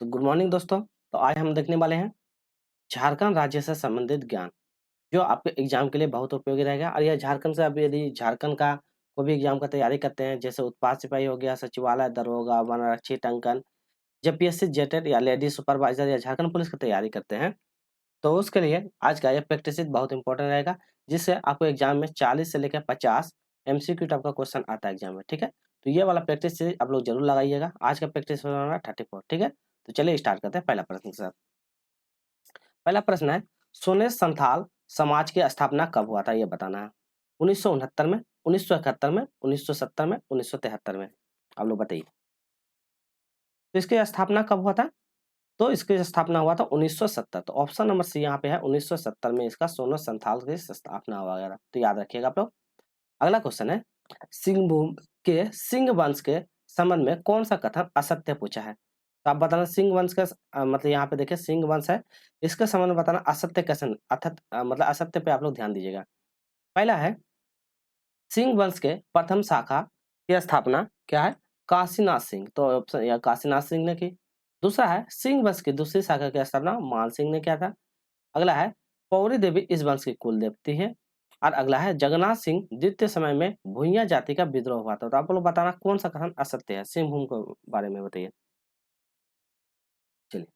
तो good morning दोस्तों। तो आज हम देखने वाले हैं झारखंड राज्य से संबंधित ज्ञान, जो आपके एग्जाम के लिए बहुत उपयोगी रहेगा। और यह झारखंड से, अब यदि झारखंड का कोई भी एग्जाम का तैयारी करते हैं, जैसे उत्पाद सिपाही हो गया, सचिवालय दरोगा, वनरक्षी टंकन, जब पीएससी जेटेट या लेडी सुपरवाइजर या झारखंड पुलिस की तैयारी करते हैं, तो उसके लिए आज का यह प्रैक्टिस बहुत इंपॉर्टेंट रहेगा, जिससे आपको एग्जाम में 40 से लेकर 50 एमसीक्यू टाइप का क्वेश्चन आता है एग्जाम में। ठीक है, तो ये वाला प्रैक्टिस आप लोग जरूर लगाइएगा। आज का प्रैक्टिस होगा 34। ठीक है, तो चलिए स्टार्ट करते हैं पहला प्रश्न के साथ। पहला प्रश्न है, सोने संथाल समाज की स्थापना कब हुआ था, ये बताना है। 1969 में, 1971 में, 1970 में, 1973 में। आप लोग बताइए, तो इसकी स्थापना कब हुआ था? तो इसकी स्थापना हुआ था 1970। तो ऑप्शन नंबर सी यहाँ पे है, 1970 में इसका सोनो संथाल की स्थापना हुआ वगैरह, तो याद रखिएगा आप लोग। अगला क्वेश्चन है, सिंहभूम के सिंह वंश के संबंध में कौन सा कथन असत्य पूछा है? तो आप बताना सिंह वंश का मतलब यहाँ पे देखिए सिंह वंश है, इसके संबंध में बताना असत्य कथन, मतलब असत्य पे आप लोग ध्यान दीजिएगा। पहला है, सिंह वंश के प्रथम शाखा की स्थापना क्या है? काशीनाथ सिंह, तो ऑप्शन या काशीनाथ सिंह ने की। दूसरा है, सिंह वंश की दूसरी शाखा की स्थापना मान सिंह ने किया था। अगला है, पौरी देवी इस वंश की कुल देवती है। और अगला है, जगन्नाथ सिंह द्वितीय समय में भूइया जाति का विद्रोह हुआ था। तो आप लोग बताना कौन सा कथन असत्य है, सिंहभूम के बारे में बताइए। चलिए,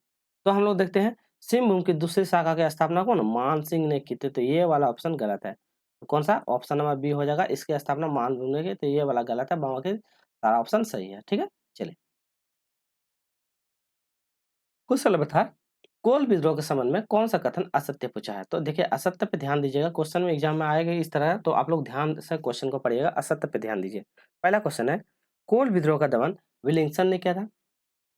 तो हम लोग देखते हैं, सिंहभूम की दूसरी शाखा की स्थापना कौन? मान सिंह ने की थी, तो ये वाला ऑप्शन गलत है। तो कौन सा? ऑप्शन नंबर बी हो जाएगा, इसकी स्थापना मान सिंह ने की, तो ये वाला गलत है, बाकी सारा ऑप्शन सही है। ठीक है, चलिए क्वेश्चन नंबर था, कोल विद्रोह के संबंध में कौन सा कथन असत्य पूछा है? तो देखिए असत्य पे ध्यान दीजिएगा, क्वेश्चन में एग्जाम में आएगा इस तरह, तो आप लोग ध्यान से क्वेश्चन को पढ़िएगा, असत्य पे ध्यान दीजिए। पहला क्वेश्चन है, कोल विद्रोह का दमन विलिंगसन ने किया था।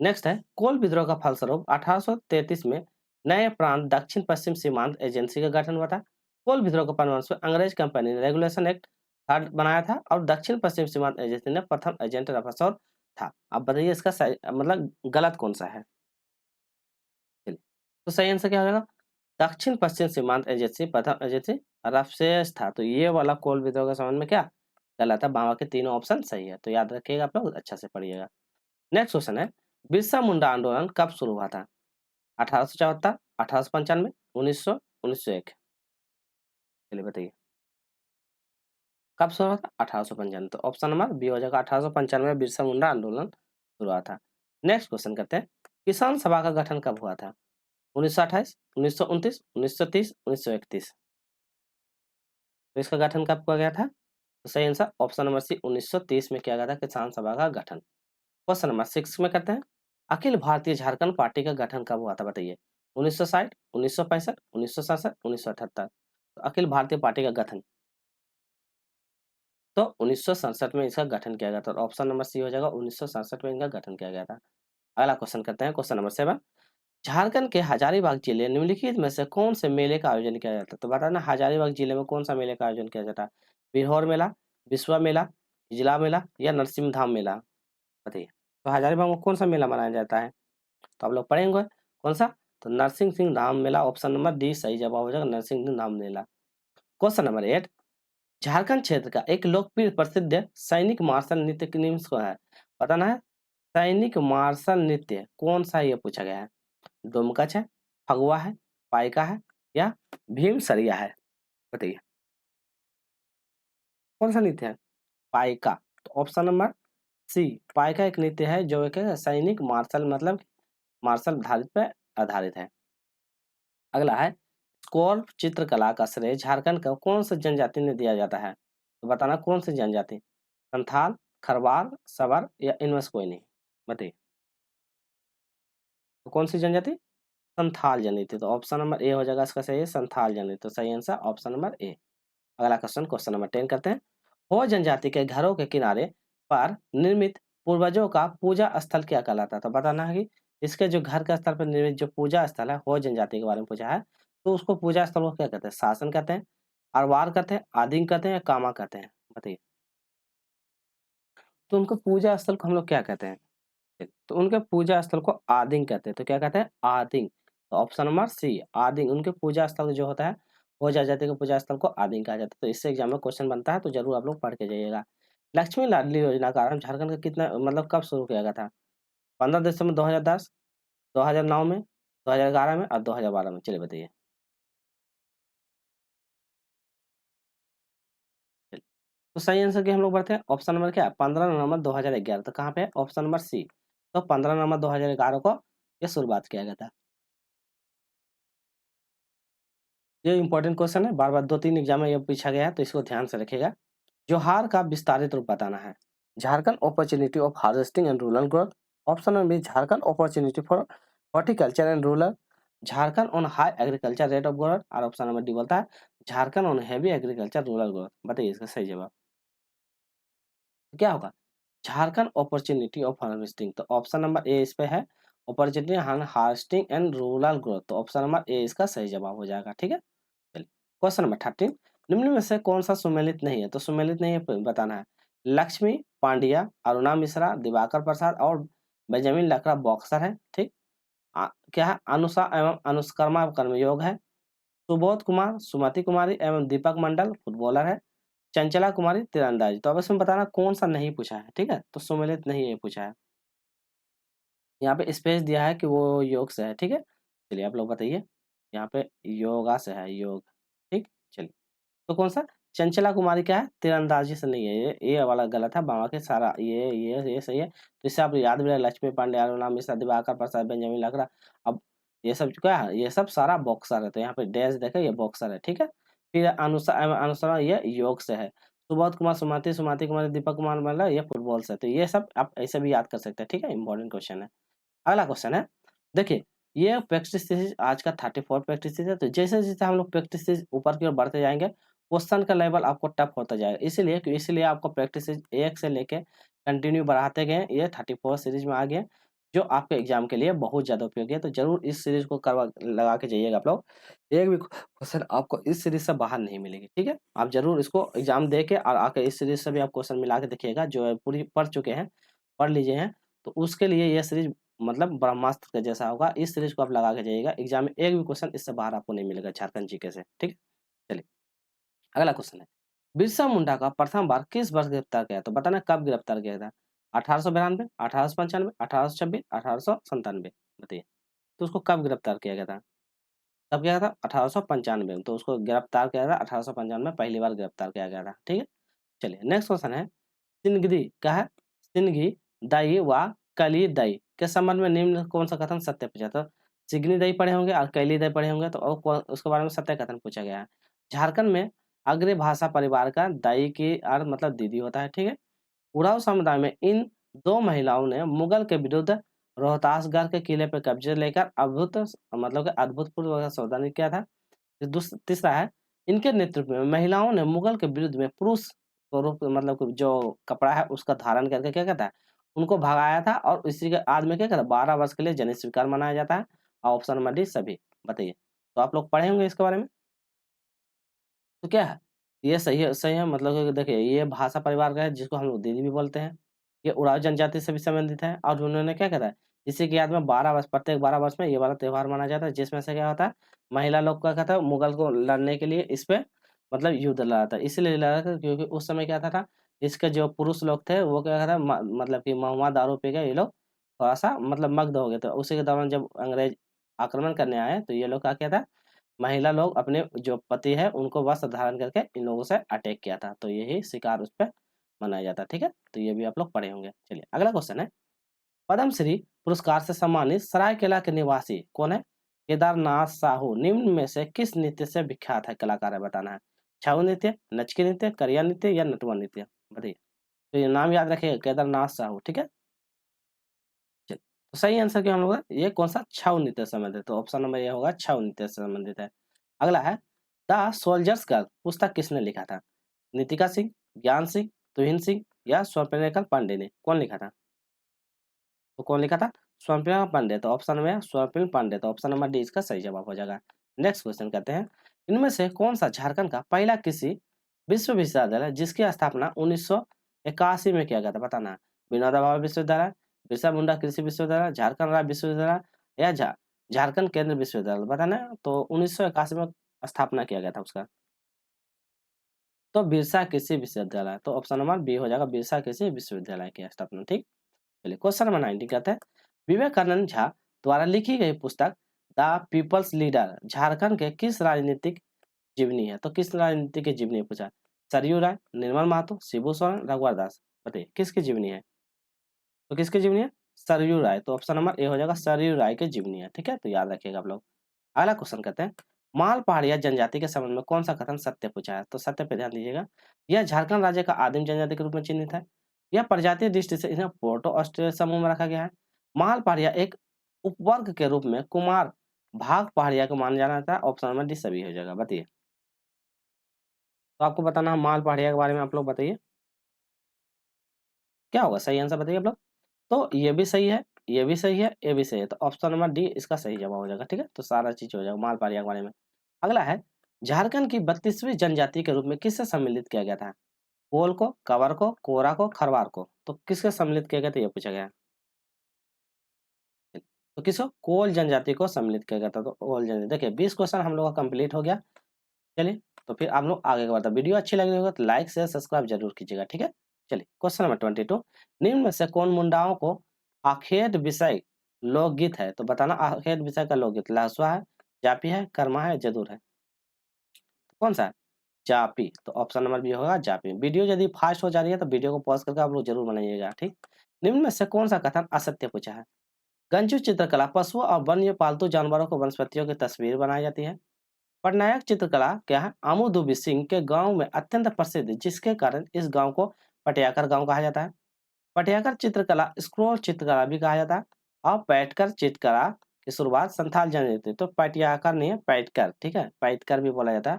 नेक्स्ट है, कोल विद्रोह का फलस्वरूप 1833 में नए प्रांत दक्षिण पश्चिम सीमांत एजेंसी का गठन हुआ था। कोल विद्रोह के परिणाम में अंग्रेज कंपनी ने रेगुलेशन एक्ट थर्ड बनाया था, और दक्षिण पश्चिम सीमांत एजेंसी ने प्रथम एजेंट रफसौर था। अब बताइए इसका सही मतलब गलत कौन सा है? चलिए, तो सही आंसर क्या हो जाएगा? दक्षिण पश्चिम सीमांत एजेंसी प्रथम एजेंसी रफसेस था। तो ये वाला कोल विद्रोह के संबंध में क्या गलत है, बाकी के तीनों ऑप्शन सही है। तो याद रखिएगा, आप लोग अच्छा से पढ़िएगा। नेक्स्ट क्वेश्चन है, बिरसा मुंडा आंदोलन कब शुरू हुआ था? 1874, 1895, 1900, 1901। चलिए बताइए, कब शुरू हुआ था? 1895। तो ऑप्शन नंबर बी हो जाएगा, 1895 में बिरसा मुंडा आंदोलन शुरू हुआ था। नेक्स्ट क्वेश्चन करते हैं, किसान सभा का गठन कब हुआ था? 1928, 1929, 1930, 1931। तो इसका गठन कब किया गया था? तो सही आंसर ऑप्शन नंबर सी, 1930 में किया गया था किसान सभा का गठन। क्वेश्चन नंबर 6 में करते हैं, अखिल भारतीय झारखंड पार्टी का गठन कब हुआ था बताइए? 1960, 1965, 1967, 1978। तो अखिल भारतीय पार्टी का गठन, तो 1967 में इसका गठन किया गया था। ऑप्शन नंबर सी हो जाएगा, 1967 में इनका गठन किया गया था। अगला क्वेश्चन करते हैं, क्वेश्चन नंबर 7, झारखंड के हजारीबाग जिले निम्नलिखित में से कौन से मेले का आयोजन किया जाता है? तो बताना हजारीबाग जिले में कौन सा मेले का आयोजन किया जाता है? बिरहोर मेला, बिस्वा मेला, इजला मेला या नरसिंह धाम मेला? बताइए, तो हजारीबाग में कौन सा मेला मनाया जाता है? तो आप लोग पढ़ेंगे कौन सा? तो नरसिंह सिंह धाम मेला, ऑप्शन नंबर डी सही जवाब हो जाएगा, नरसिंह सिंह धाम मेला। क्वेश्चन नंबर 8, झारखंड क्षेत्र का एक लोकप्रिय प्रसिद्ध सैनिक मार्शल नृत्य निम्न को है, बताना है। सैनिक मार्शल नृत्य कौन सा, ये पूछा गया है। डोमकच है, फगुआ है, पाइका है या भीमसरिया है? बताइए, कौन सा नृत्य है? पाइका। तो ऑप्शन नंबर सी, पाइका एक नृत्य है जो एक सैनिक मार्शल मतलब मार्शल धारित पे आधारित है। अगला है, स्कॉल्प चित्रकला का श्रेय झारखंड का कौन सी जनजाति ने दिया जाता है? तो बताना कौन सी जनजाति? संथाल, खरवाल, सबर या इनमें से कोई नहीं? बताइए, तो कौन सी जनजाति? संथाल जनजाति। तो ऑप्शन नंबर ए हो जाएगा इसका सही है, संथाल जनजाति। तो सही आंसर ऑप्शन नंबर ए। अगला क्वेश्चन, क्वेश्चन नंबर 10 करते हैं, हो जनजाति के घरों के किनारे पर निर्मित पूर्वजों का पूजा स्थल क्या कहलाता है? तो बताना है कि इसके जो घर के स्तर पर निर्मित जो पूजा स्थल है, हो जनजाति के बारे में पूछा है, तो उसको पूजा स्थल को क्या कहते हैं? शासन कहते हैं, अरवार कहते हैं, आदिम कहते हैं या कामा कहते हैं? बताइए, तो उनको पूजा स्थल को हम लोग क्या कहते हैं? तो उनके पूजा स्थल को आदिंग कहते हैं। तो क्या कहते हैं? आदिंग। तो ऑप्शन नंबर सी, आदिंग। उनके पूजा स्थल जो होता है, हो जाति के पूजा स्थल को आदिंग कहा जाता है। तो इससे एग्जाम में क्वेश्चन बनता है, तो जरूर आप लोग पढ़ के जाइएगा। लक्ष्मी लाडली योजना का आरंभ झारखंड का कितना मतलब कब शुरू किया गया था? 15 दिसंबर 2010, 2009 में, 2011 में और 2012 में? चलिए बताइए। चलिए, तो सही आंसर की हम लोग बढ़ते हैं। ऑप्शन नंबर क्या है? 15 नवंबर 2011। तो कहाँ पे है? Option number C. तो 15 नवंबर 2011 को ये शुरुआत किया गया था। ये इंपॉर्टेंट क्वेश्चन है, बार-बार 2-3 एग्जाम में ये पूछा गया है, तो इसको ध्यान से रखिएगा। जोहार का विस्तारित रूप बताना है। Jharkhand opportunity of harvesting and rural growth. Option number B, Jharkhand opportunity for horticulture and rural. Jharkhand on high agriculture rate of growth. और ऑप्शन नंबर डी बोलता है Jharkhand on heavy agriculture rural growth. बताइए इसका सही जवाब क्या होगा? Jharkhand opportunity of harvesting. तो ऑप्शन नंबर ए इस पे है, opportunity harvesting and rural growth. तो ऑप्शन नंबर ए इसका सही जवाब हो जाएगा। ठीक है, चलिए क्वेश्चन नंबर 13। निम्न में से कौन सा सुमेलित नहीं है? तो सुमेलित नहीं है बताना है। लक्ष्मी पांड्या, अरुणा मिश्रा, दिवाकर प्रसाद और बेंजामिन लकड़ा बॉक्सर है। ठीक, क्या है? अनुषा एवं अनुष्कर्मा कर्मयोग है। सुबोध कुमार, सुमति कुमारी एवं दीपक मंडल फुटबॉलर है। चंचला कुमारी तीरंदाजी। तो अब इसमें बताना कौन सा नहीं पूछा है। ठीक है, तो सुमेलित नहीं है पूछा है। यहाँ पे स्पेस दिया है कि वो योग से है। ठीक है, चलिए आप लोग बताइए। यहाँ पे योगा से है, योग। ठीक, चलिए तो कौन सा? चंचला कुमारी क्या है? तीरंदाजी से नहीं है। ये वाला गलत है। बाकी सारा ये सही है। तो इससे आप याद भी रहे, लक्ष्मी पांडे, अरुणा मिश्रा, दिवाकर प्रसाद, बेंजामिन लकड़ा। अब ये सब क्या है? ये सब सारा बॉक्सर है। तो यहाँ पे डैश देखे, ये बॉक्सर है। ठीक है, फिर अनुसार ये योग से है। सुबोध कुमार सुमति कुमारी, दीपक कुमार मतलब ये फुटबॉल से है। तो ये सब आप ऐसे भी याद कर सकते हैं। ठीक है, इंपॉर्टेंट क्वेश्चन है। अगला क्वेश्चन है, देखिए ये प्रैक्टिस सीरीज आज का 34 प्रैक्टिस सीरीज है। तो जैसे-जैसे हम लोग प्रैक्टिस सीरीज ऊपर की ओर बढ़ते जाएँगे, क्वेश्चन का लेवल आपको टफ होता जाएगा। इसीलिए आपको प्रैक्टिस सीरीज 1 से लेके कंटिन्यू बढ़ाते गए। ये 34 सीरीज में आ गए, जो आपके एग्जाम के लिए बहुत ज़्यादा उपयोगी है। तो ज़रूर इस सीरीज को करवा लगा के जाइएगा आप लोग। एक भी क्वेश्चन आपको इस सीरीज से बाहर नहीं मिलेगी। ठीक है, आप ज़रूर इसको एग्जाम दे के और आके इस सीरीज से भी आप क्वेश्चन मिला के देखिएगा, जो है पूरी पढ़ चुके हैं, पढ़ लीजिए हैं। तो उसके लिए ये सीरीज मतलब ब्रह्मास्त्र के जैसा होगा। इस सीरीज को आप लगा के जाइएगा, एग्जाम में एक भी क्वेश्चन इससे बाहर आपको नहीं मिलेगा झारखंड जीके से। ठीक है, चलिए अगला क्वेश्चन है, बिरसा मुंडा का प्रथम बार किस वर्ष गिरफ्तार किया? तो बताना कब गिरफ्तार किया था? 1892, 1895, 1826, 1897? बताइए। तो उसको कब गिरफ्तार किया गया था? कब किया था? 1895 में। तो उसको गिरफ्तार किया था 1895 में, पहली बार गिरफ्तार किया गया था। ठीक है, चलिए नेक्स्ट क्वेश्चन है, सिंगदी क्या है? सिंघी दाई व कली दाई के संबंध में निम्न कौन सा कथन सत्य पूछा? तो सिगनी दाई पढ़े होंगे और कैली दाई पढ़े होंगे। तो उसके बारे में सत्य कथन पूछा गया है। झारखंड में अग्र भाषा परिवार का दाई की अर्थ मतलब दीदी होता है। ठीक है, उरांव समुदाय में इन दो महिलाओं ने मुगल के विरुद्ध रोहतासगढ़ के किले पर कब्जे लेकर मतलब कि अभूतपूर्व सावधानी किया था। तीसरा है, इनके नेतृत्व में महिलाओं ने मुगल के विरुद्ध में पुरुष स्वरूप मतलब कि जो कपड़ा है उसका धारण करके क्या कहता है, उनको भगाया था। और इसी के आज में क्या कहता है, 12 वर्ष के लिए जनित स्वीकार मनाया जाता है। और ऑप्शन नंबर डी सभी। बताइए, तो आप लोग पढ़े होंगे इसके बारे में। तो क्या है? ये सही है मतलब कि देखिए ये भाषा परिवार का है, जिसको हम लोग दीदी भी बोलते हैं। ये उराव जनजाति से भी संबंधित है। और उन्होंने क्या करा है, इसी की याद में 12 वर्ष, प्रत्येक 12 वर्ष में ये वाला त्योहार मनाया जाता है, जिसमें से क्या होता है, महिला लोग का कहता है मुगल को लड़ने के लिए इस पे मतलब युद्ध लड़ा था। इसलिए लड़ा था क्योंकि उस समय क्या था, इसके जो पुरुष लोग थे वो क्या था मतलब कि महुआ दारू पी के ये लोग थोड़ा-सा मतलब मग्न हो गए थे। उसी के दौरान जब अंग्रेज आक्रमण करने आए तो ये लोग का क्या था, महिला लोग अपने जो पति है उनको वस्त्र धारण करके इन लोगों से अटैक किया था। तो यही शिकार उस पे मनाया जाता है। ठीक है, तो ये भी आप लोग पढ़े होंगे। चलिए अगला क्वेश्चन है, पद्मश्री पुरस्कार से सम्मानित सरायकेला के निवासी कौन है? केदारनाथ साहू निम्न में से किस नृत्य से विख्यात है कलाकार है? बताना है। छऊ नृत्य, नचकी नृत्य, करिया नृत्य या नटवर नृत्य? बताइए। तो ये नाम याद रखिएगा, केदारनाथ साहू। ठीक है, चलिए तो सही आंसर क्या हम लोग ये कौन सा? छऊ नृत्य से संबंधित। तो ऑप्शन नंबर ये होगा, छऊ नृत्य से संबंधित है। अगला है, द सोल्जर्स गर्ल पुस्तक किसने लिखा था? नीतिका सिंह, ज्ञान सिंह, तुहिन सिंह या स्वप्निका पांडे ने? कौन लिखा था? तो कौन लिखा था? स्वप्निका पांडे। तो ऑप्शन में है स्वप्निल पांडे। तो ऑप्शन नंबर डी इसका सही जवाब हो जाएगा। नेक्स्ट क्वेश्चन कहते हैं, इनमें से कौन सा झारखंड का पहला कृषि विश्वविद्यालय जिसकी स्थापना 1981 में किया गया था? बताना है। विनोबा भावे विश्वविद्यालय, बिरसा मुंडा कृषि विश्वविद्यालय, झारखंड राज्य विश्वविद्यालय या झारखंड केंद्र विश्वविद्यालय? बताना है। तो 1981 में स्थापना किया गया था उसका। तो बिरसा कृषि विश्वविद्यालय। तो ऑप्शन नंबर बी हो जाएगा, बिरसा कृषि विश्वविद्यालय की स्थापना। ठीक, चलिए क्वेश्चन नंबर 19 कहते हैं, विवेकानंद झा द्वारा लिखी गई पुस्तक द पीपल्स लीडर झारखंड के किस राजनीतिक जीवनी है? तो किस राजनीति की जीवनी पूछा? सरयू राय, निर्मल महतो, शिबू सोरेन, रघुवर दास। बताइए किसकी जीवनी है? तो किसकी जीवनी है? सरयू राय। तो ऑप्शन नंबर ए हो जाएगा, सरयू राय की जीवनी है। ठीक है, तो याद रखिएगा आप लोग। अगला क्वेश्चन कहते हैं, माल पहाड़िया जनजाति के संबंध में कौन सा कथन सत्य पूछा है? तो सत्य पे ध्यान दीजिएगा। यह झारखंड राज्य का आदिम जनजाति के रूप में चिन्हित है। यह प्रजातीय दृष्टि से इन्हें पोर्टो ऑस्ट्रेलिया समूह में रखा गया है। माल पहाड़िया एक उपवर्ग के रूप में कुमार भाग पहाड़िया को माना जाना था। ऑप्शन नंबर डी सभी हो जाएगा। बताइए, तो आपको बताना है माल पहाड़िया के बारे में। आप लोग बताइए क्या होगा सही आंसर, बताइए आप लोग। तो ये भी सही है, ये भी सही है, ये भी सही है। तो ऑप्शन नंबर डी इसका सही जवाब हो जाएगा। ठीक है, तो सारा चीज हो जाएगा माल पहाड़िया के बारे में। अगला है, झारखंड की 32वीं जनजाति के रूप में किससे सम्मिलित किया गया था? कोल को, कवर को, कोरा को, खरवार को। तो किससे सम्मिलित किया गया था ये पूछा गया है। तो किसको? कोल जनजाति को सम्मिलित किया गया था। तो कोल जनजाति, देखिए 20 क्वेश्चन हम लोग का कंप्लीट हो गया। चलिए, तो फिर आप लोग आगे का बढ़ते हैं। वीडियो अच्छी लगी होगा तो लाइक शेयर सब्सक्राइब जरूर कीजिएगा। ठीक है, चलिए क्वेश्चन नंबर 22, निम्न में से कौन मुंडाओं को आखेट विषय लोकगीत है? तो बताना आखेट विषय का लोकगीत लहसुआ है, जापी है, कर्मा है, जदूर है। तो कौन सा है? जापी। तो ऑप्शन नंबर बी होगा जापी। वीडियो यदि फास्ट हो जा रही है तो वीडियो को पॉज करके आप लोग जरूर बनाइएगा। ठीक, निम्न में से कौन सा कथन असत्य पूछा है? गंजू चित्रकला पशुओं और वन्य पालतू जानवरों को वनस्पतियों की तस्वीर बनाई जाती है। पटनायक चित्रकला क्या है? आमुदुबी सिंह के गांव में अत्यंत प्रसिद्ध, जिसके कारण इस गांव को पटियाकर गांव कहा जाता है। पटियाकर चित्रकला स्क्रोल चित्रकला भी कहा जाता है। और पैटकर चित्रकला की शुरुआत संथाल जनजाति, तो पटियाकर नहीं है पैटकर। ठीक है, पैटकर भी बोला जाता है,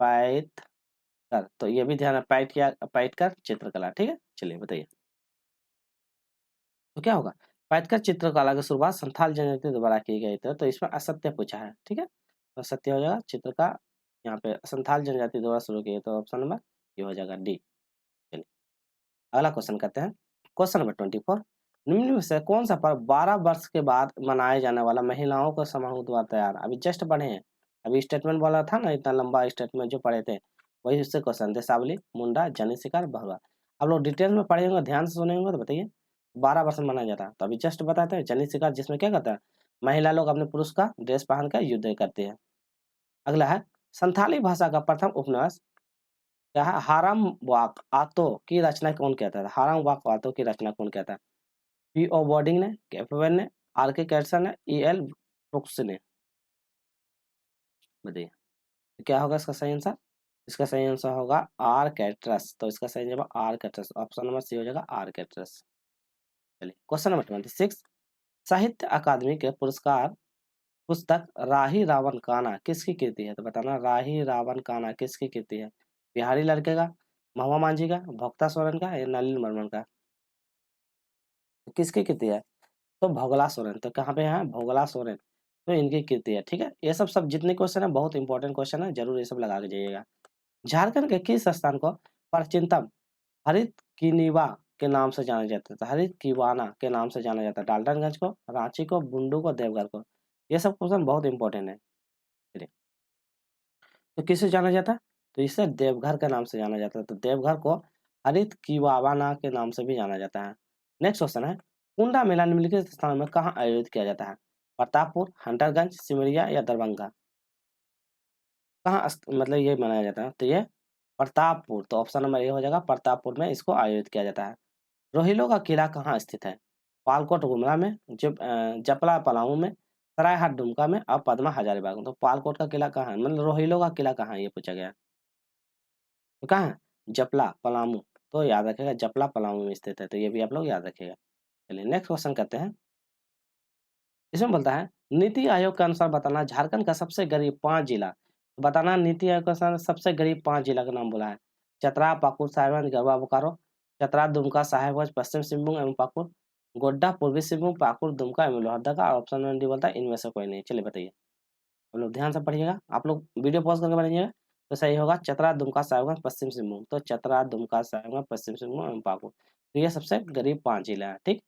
पैटकर। तो ये भी ध्यान है, पैटकर चित्रकला। ठीक है, चलिए बताइए तो क्या होगा? पैटकर चित्रकला की शुरुआत संथाल जनजाति द्वारा की गई थी। तो इसमें असत्य पूछा है। ठीक है, तो सत्य हो जाएगा चित्र का, यहाँ पे संथाल जनजाति द्वारा शुरू किए। तो ऑप्शन नंबर ये हो जाएगा डी। चलिए अगला क्वेश्चन करते हैं। क्वेश्चन नंबर 24, निम्न में से कौन सा पर्व 12 वर्ष के बाद मनाए जाने वाला महिलाओं को समूह द्वारा तैयार? अभी जस्ट पढ़े हैं, अभी स्टेटमेंट बोला था ना, इतना लंबा स्टेटमेंट जो पढ़े थे वही उससे क्वेश्चन, देशावली, मुंडा, जनी शिकार, बहुआ। आप लोग डिटेल में पढ़े होंगे, ध्यान से सुने होंगे। तो बताइए 12 वर्ष में मनाया जाता है। तो अभी जस्ट बताते हैं, जनी शिकार जिसमें क्या करता है, महिला लोग अपने पुरुष का ड्रेस पहन कर युद्ध करते हैं। अगला है, संथाली भाषा का प्रथम उपन्यास क्या है? हाराम वाक आतो की रचना कौन कहता है? हाराम वाक आतो की रचना कौन कहता है? पी ओ बोर्डिंग ने, कैफेवन ने, आर के कैटसन ने, ई एल ब्रुक्स ने। बताइए तो क्या होगा इसका सही आंसर? इसका सही आंसर होगा आर कैटरस। तो इसका सही जवाब आर कैटरस, ऑप्शन नंबर सी हो जाएगा आर कैटरस। चलिए क्वेश्चन नंबर 26, साहित्य अकादमी के पुरस्कार पुस्तक राही रावण काना किसकी कृति है? तो बताना राही रावण काना किसकी कृति है? बिहारी लड़के का, महुआ मांझी का, भोक्ता सोरेन का या नलिन वर्मन का? तो किसकी कृति है? तो भोगला सोरेन। तो कहाँ पे है? भोगला सोरेन। तो इनकी कृति है। ठीक है, ये सब सब जितने क्वेश्चन है बहुत इंपॉर्टेंट क्वेश्चन है, जरूर ये सब लगा के जाइएगा। झारखंड के किस स्थान को प्राचीनतम हरित कीनिवा के नाम से जाना जाता था? हरित कीवाना के नाम से जाना जाता है। डाल्टनगंज को, रांची को, बुंडू को, देवघर को। ये सब क्वेश्चन बहुत इंपॉर्टेंट है। चलिए, तो किसे जाना जाता है? तो इसे देवघर के नाम से जाना जाता है। तो देवघर को हरित कीवाना के नाम से भी जाना जाता है। नेक्स्ट क्वेश्चन है, कुंडा मेला निम्नलिखित स्थान में कहाँ आयोजित किया जाता है? प्रतापपुर, हंटरगंज, सिमरिया या दरभंगा? कहाँ मतलब ये मनाया जाता है? तो ये प्रतापपुर। तो ऑप्शन नंबर ए हो जाएगा, प्रतापपुर में इसको आयोजित किया जाता है। रोहिलो का किला कहाँ स्थित है? पालकोट गुमला में, जपला पलामू में, सरायहाट दुमका में और पदमा हजारीबाग में। तो पालकोट का किला कहाँ है, मतलब रोहिलो का किला कहाँ है ये पूछा गया है। तो कहाँ है? जपला पलामू। तो याद रखिएगा जपला पलामू में स्थित है। तो ये भी आप लोग याद रखिएगा। चलिए नेक्स्ट क्वेश्चन करते हैं। इसमें बोलता है, नीति आयोग के अनुसार बताना झारखंड का सबसे गरीब 5 जिला। तो बताना नीति आयोग के अनुसार सबसे गरीब 5 जिला का नाम बोला है। चतरा, पाकुड़, साहिबगंज, गढ़वा, बोकारो। चतरा, दुमका, साहिबगंज, पश्चिम सिंहभूम एवं पाकुड़। गोड्डा, पूर्वी सिंहभूम, पाकुड़, दुमका एवं लोहरदगा। और ऑप्शन नंबर डी बोलता है इनमें से कोई नहीं। चलिए बताइए, आप लोग ध्यान से पढ़िएगा, आप लोग वीडियो पॉज करके बनाइएगा। तो सही होगा चतरा, दुमका, साहिबगंज, पश्चिम सिंहभूम। तो चतरा, दुमका, साहिबगंज, पश्चिम सिंहभूम एवं पाकुड़। तो ये सबसे गरीब 5 जिला है। ठीक,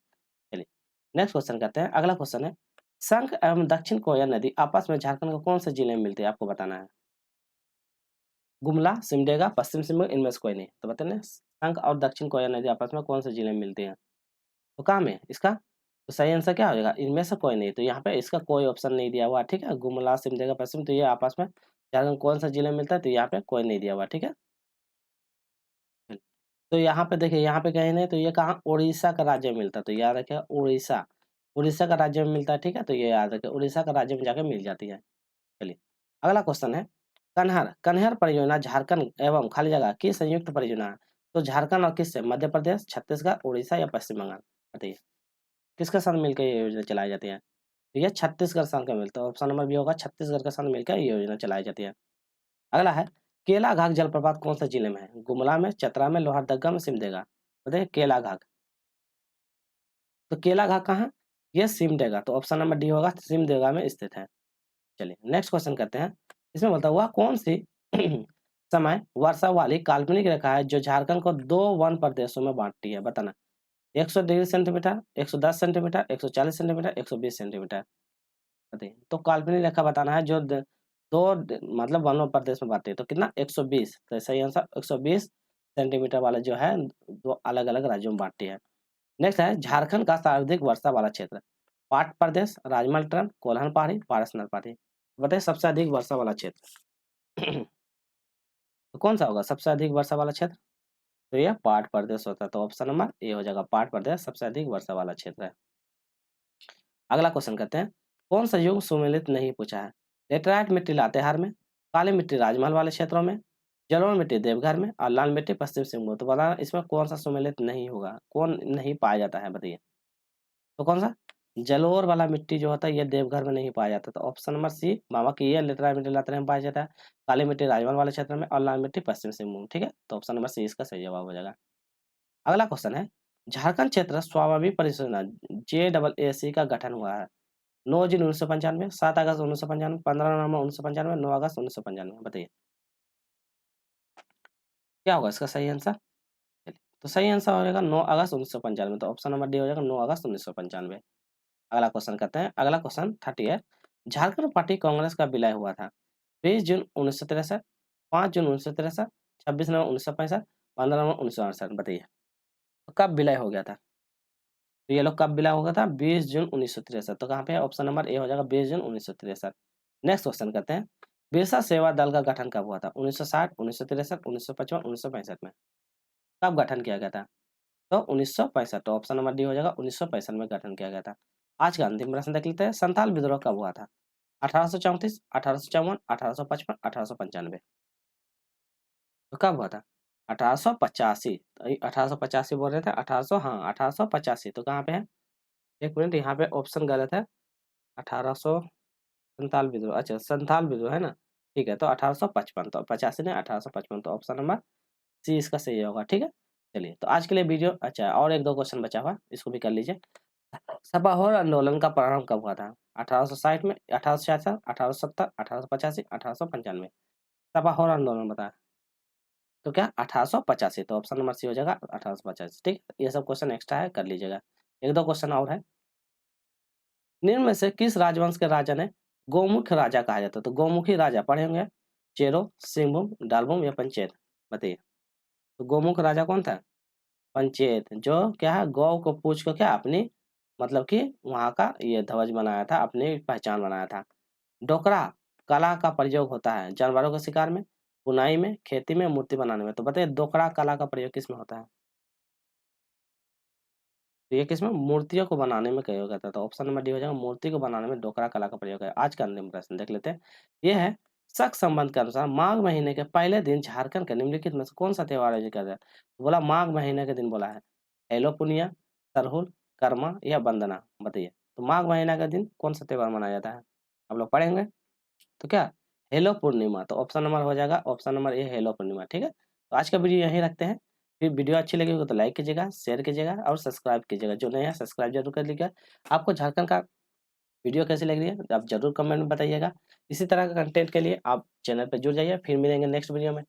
चलिए नेक्स्ट क्वेश्चन करते हैं। अगला क्वेश्चन है, संख एवं दक्षिण कोयना नदी आपस में झारखंड के कौन से जिले में मिलती है? आपको बताना है। गुमला, सिमडेगा, पश्चिम सिंहभूम, इनमें से कोई नहीं। तो बताना संख और दक्षिण कोयना नदी आपस में कौन से जिले में मिलती है? तो कहाँ में इसका? तो सही आंसर क्या हो जाएगा? इनमें से कोई नहीं, तो यहाँ पे इसका कोई ऑप्शन नहीं दिया हुआ, ठीक है? गुमला, सिमडेगा, पश्चिम, तो ये आपस में झारखंड कौन सा जिले में मिलता है? तो यहाँ पे कोई नहीं दिया हुआ, ठीक है? तो यहाँ पे देखिए, यहाँ पे कहीं नहीं, तो ये कहाँ? उड़ीसा का राज्य में मिलता है, तो याद रखिएगा उड़ीसा। उड़ीसा का राज्य में मिलता है, ठीक है? तो ये याद रखिए, उड़ीसा का राज्य में जाके मिल जाती है। चलिए, अगला क्वेश्चन है, कन्हर कन्हर परियोजना झारखंड एवं खाली जगह की संयुक्त परियोजना है। तो झारखंड और किससे? मध्य प्रदेश, छत्तीसगढ़, उड़ीसा या पश्चिम बंगाल? बताइए, किसके साथ मिलकर ये योजना चलाई जाती है? तो ये छत्तीसगढ़ साल का मिलता है, ऑप्शन नंबर बी होगा, छत्तीसगढ़ के साथ मिलकर ये योजना चलाई जाती है। अगला है, केलाघाट जलप्रपात कौन से जिले में है? गुमला में, चतरा में, लोहरदगा में, सिमडेगा? बताइए, केलाघाट। तो केलाघाट कहाँ है? ये सिमडेगा, तो ऑप्शन नंबर डी होगा, सिमडेगा में स्थित है। चलिए नेक्स्ट क्वेश्चन करते हैं। इसमें बोलता हुआ कौन सी समय वर्षा वाली काल्पनिक रेखा है जो झारखंड को 2 वन प्रदेशों में बाँटती है? बताना। 100 degree centimetre, 110 centimetre, 140 centimetre, 120 centimetre? बताइए। तो काल्पनिक रेखा बताना है जो 2 मतलब वन प्रदेश में बाँटती है। तो कितना? 120। तो सही आंसर 120 सेंटीमीटर वाला जो है 2 अलग-अलग राज्यों में बाँटती है। नेक्स्ट है, झारखंड का सर्वाधिक वर्षा वाला क्षेत्र? पाट प्रदेश, राजमहल ट्रन, कोल्हान पहाड़ी, पारसनाथ पहाड़ी? बताइए सबसे अधिक वर्षा वाला क्षेत्र। तो कौन सा होगा सबसे अधिक वर्षा वाला क्षेत्र? तो यह पाट प्रदेश होता है, तो ऑप्शन नंबर ए हो जाएगा, पाट प्रदेश सबसे अधिक वर्षा वाला क्षेत्र है। अगला क्वेश्चन करते हैं, कौन सा युग सुमेलित नहीं पूछा है? लेटराइट मिट्टी लातेहार में, काली मिट्टी राजमहल वाले क्षेत्रों में, जलोढ़ मिट्टी देवघर में और लाल मिट्टी पश्चिम सिंहभूम? तो बताना इसमें कौन सा सुमेलित नहीं होगा, कौन नहीं पाया जाता है? बताइए। तो कौन सा? जलोढ़ वाला मिट्टी जो होता है ये देवघर में नहीं पाया जाता, तो ऑप्शन नंबर सी मामा की ये लेटराइट मिट्टी लातेहार में पाया जाता है, काली मिट्टी राजमहल वाले क्षेत्र में और लाल मिट्टी पश्चिम सिंहभूम, ठीक है? तो ऑप्शन नंबर सी इसका सही जवाब हो जाएगा। अगला क्वेश्चन है, झारखंड क्षेत्र स्वावलंबी परियोजना JAAC का गठन हुआ है 9 जून 1995, 7 अगस्त 1995, 15 नवंबर 1995, 9 अगस्त 1995? बताइए क्या होगा इसका सही आंसर? चलिए, तो सही आंसर हो जाएगा 9 अगस्त 1995, तो ऑप्शन नंबर डी हो जाएगा 9 अगस्त 1995। अगला क्वेश्चन करते हैं, अगला क्वेश्चन 30 है, झारखंड पार्टी कांग्रेस का विलय हुआ था 20 जून 1963, 5 जून 1963, 26 नवंबर 1965, 15 नवंबर 1968? बताइए, तो कब विलय हो गया था? तो ये लोग कब विलय हो गया था? 20 जून 1963, तो कहाँ पे है? ऑप्शन नंबर ए हो जाएगा 20 जून 1963। नेक्स्ट क्वेश्चन करते हैं, बिरसा सेवा दल का गठन कब हुआ था? 1960, 1963, 1955, 1965 में? कब गठन किया गया था? तो 1965, तो ऑप्शन नंबर डी हो जाएगा 1965 में गठन किया गया था। आज का अंतिम प्रश्न देख लेते हैं, संथाल विद्रोह कब हुआ था? 1834, 1854, 1855, 1895? तो कब हुआ था? 1885, 1885 बोल रहे थे, 1800, हाँ 1885, तो कहाँ पे है? एक मिनट, यहाँ पे ऑप्शन गलत है। 1800 संथाल विद्रोह, अच्छा संथाल विद्रोह है ना? ठीक है, तो 1855, तो 85 नहीं 1855, तो ऑप्शन नंबर सी इसका सही होगा, ठीक है? चलिए, तो आज के लिए वीडियो, अच्छा और 1-2 क्वेश्चन बचा हुआ, इसको भी कर लीजिए। सपाहर आंदोलन का प्रारंभ कब हुआ था? 1860 में, 1866, 1870, 1885, 1895? सपाहर आंदोलन बताएं। तो क्या? 1885, तो ऑप्शन नंबर सी हो जाएगा 1885, ठीक है? ये सब क्वेश्चन एक्स्ट्रा है, कर लीजिएगा। 1-2 क्वेश्चन और है। निम्न में से किस राजवंश के राजा ने गौमुख राजा कहा जाता है? तो गौमुखी राजा पढ़े होंगे, चेरो, सिंहभूम, डालभूम या पंचेत? बताइए, तो गौमुख राजा कौन था? पंचेत, जो क्या है, गौ को पूछ को क्या अपनी मतलब कि वहाँ का ये ध्वज बनाया था, अपनी पहचान बनाया था। डोकरा कला का प्रयोग होता है जानवरों के शिकार में, बुनाई में, खेती में, मूर्ति बनाने में? तो बताइए डोकरा कला का प्रयोग किस में होता है? तो ये किसमें? मूर्तियों को बनाने में प्रयोग करता है, तो ऑप्शन नंबर डी हो जाएगा, मूर्ति को बनाने में डोकरा कला का प्रयोग है। आज का अंतिम प्रश्न देख लेते हैं, ये है, शक संबंध के अनुसार माघ महीने के पहले दिन झारखंड के निम्नलिखित में से कौन सा त्योहार आयोजित किया जाता है? बोला माघ महीने के दिन बोला है, हेलो पुनिया, सरहुल, कर्मा या वंदना? बताइए, तो माघ महीना का दिन कौन सा त्योहार मनाया जाता है? आप लोग पढ़ेंगे, तो क्या? हेलो पूर्णिमा, तो ऑप्शन नंबर हो जाएगा, ऑप्शन नंबर ए हेलो पूर्णिमा, ठीक है? तो आज का वीडियो यहीं रखते हैं। फिर वीडियो अच्छी लगी हो तो लाइक कीजिएगा, शेयर कीजिएगा और सब्सक्राइब कीजिएगा। जो नया है सब्सक्राइब जरूर कर लीजिएगा। आपको झारखंड का वीडियो कैसी लग रही है आप जरूर कमेंट में बताइएगा। इसी तरह का कंटेंट के लिए आप चैनल पर जुड़ जाइए। फिर मिलेंगे नेक्स्ट वीडियो में।